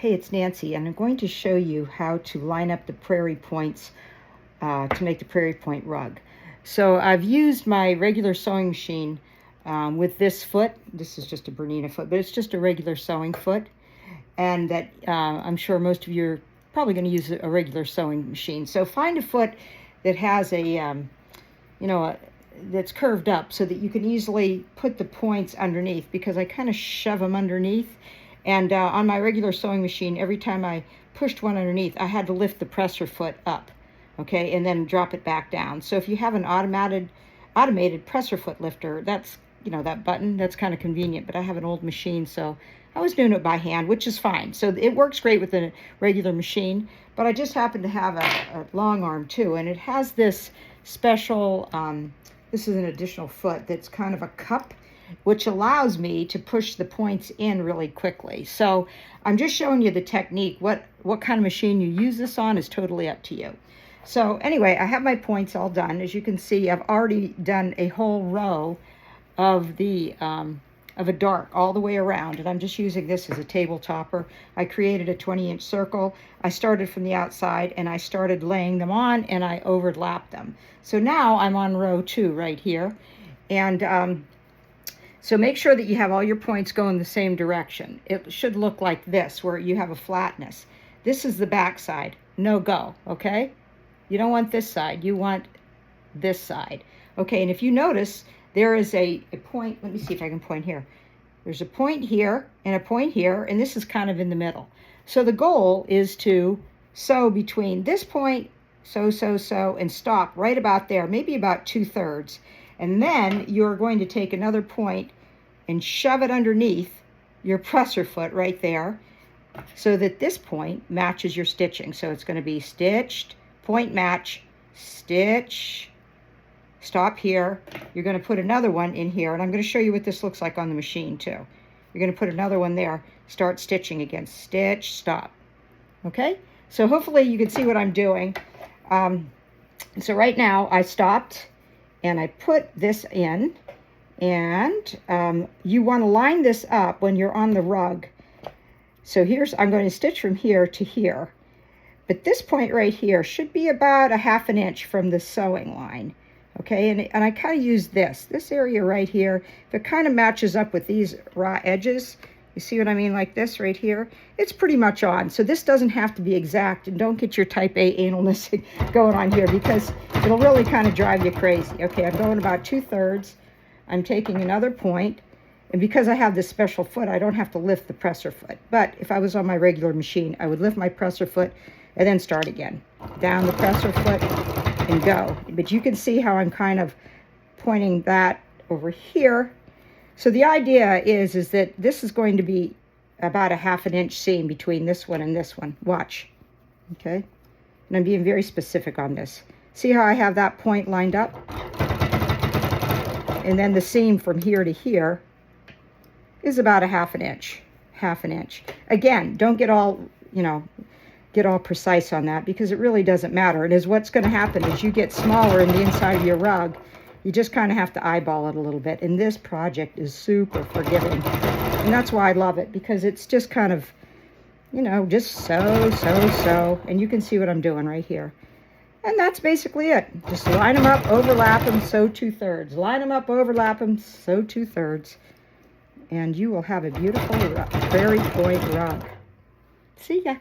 Hey, it's Nancy, and I'm going to show you how to line up the prairie points to make the Prairie Point rug. So I've used my regular sewing machine with this foot. This is just a Bernina foot, but it's just a regular sewing foot. And that I'm sure most of you are probably going to use a regular sewing machine. So find a foot that has that's curved up so that you can easily put the points underneath, because I kind of shove them underneath. And on my regular sewing machine, every time I pushed one underneath, I had to lift the presser foot up, okay, and then drop it back down. So if you have an automated presser foot lifter, that's, that button, that's kind of convenient. But I have an old machine, so I was doing it by hand, which is fine. So it works great with a regular machine, but I just happen to have a long arm too, and it has this special, this is an additional foot that's kind of a cup, which allows me to push the points in really quickly. So I'm just showing you the technique. What kind of machine you use this on is totally up to you. So anyway, I have my points all done. As you can see, I've already done a whole row of the of a dark all the way around, and I'm just using this as a table topper. I created a 20-inch circle. I started from the outside and I started laying them on, and I overlapped them. So now I'm on row 2 right here, and so make sure that you have all your points going the same direction. It should look like this, where you have a flatness. This is the back side. No go, okay? You don't want this side. You want this side. Okay, and if you notice, there is a point. Let me see if I can point here. There's a point here and a point here, and this is kind of in the middle. So the goal is to sew between this point, sew, and stop right about there, maybe about 2/3. And then you're going to take another point and shove it underneath your presser foot right there, so that this point matches your stitching. So it's going to be stitched, point match, stitch, stop here. You're going to put another one in here, and I'm going to show you what this looks like on the machine too. You're going to put another one there, start stitching again, stitch, stop. Okay, so hopefully you can see what I'm doing. So right now I stopped and I put this in, and you want to line this up when you're on the rug. So I'm going to stitch from here to here, but this point right here should be about a 1/2 inch from the sewing line. Okay, and I kind of use this area right here. If it kind of matches up with these raw edges, you see what I mean, like this right here, it's pretty much on. So this doesn't have to be exact, and don't get your type A analness going on here, because it'll really kind of drive you crazy. Okay, I'm going about 2/3. I'm taking another point, and because I have this special foot, I don't have to lift the presser foot. But if I was on my regular machine, I would lift my presser foot and then start again. Down the presser foot and go. But you can see how I'm kind of pointing that over here. So the idea is that this is going to be about a 1/2 inch seam between this one and this one. Watch. Okay, and I'm being very specific on this. See how I have that point lined up? And then the seam from here to here is about a 1/2 inch. 1/2 inch. Again, don't get all, get all precise on that, because it really doesn't matter. And what's going to happen is you get smaller in the inside of your rug. You just kind of have to eyeball it a little bit. And this project is super forgiving. And that's why I love it, because it's just kind of, just sew. And you can see what I'm doing right here. And that's basically it. Just line them up, overlap them, sew 2/3. Line them up, overlap them, sew 2/3. And you will have a beautiful Prairie Point rug. See ya.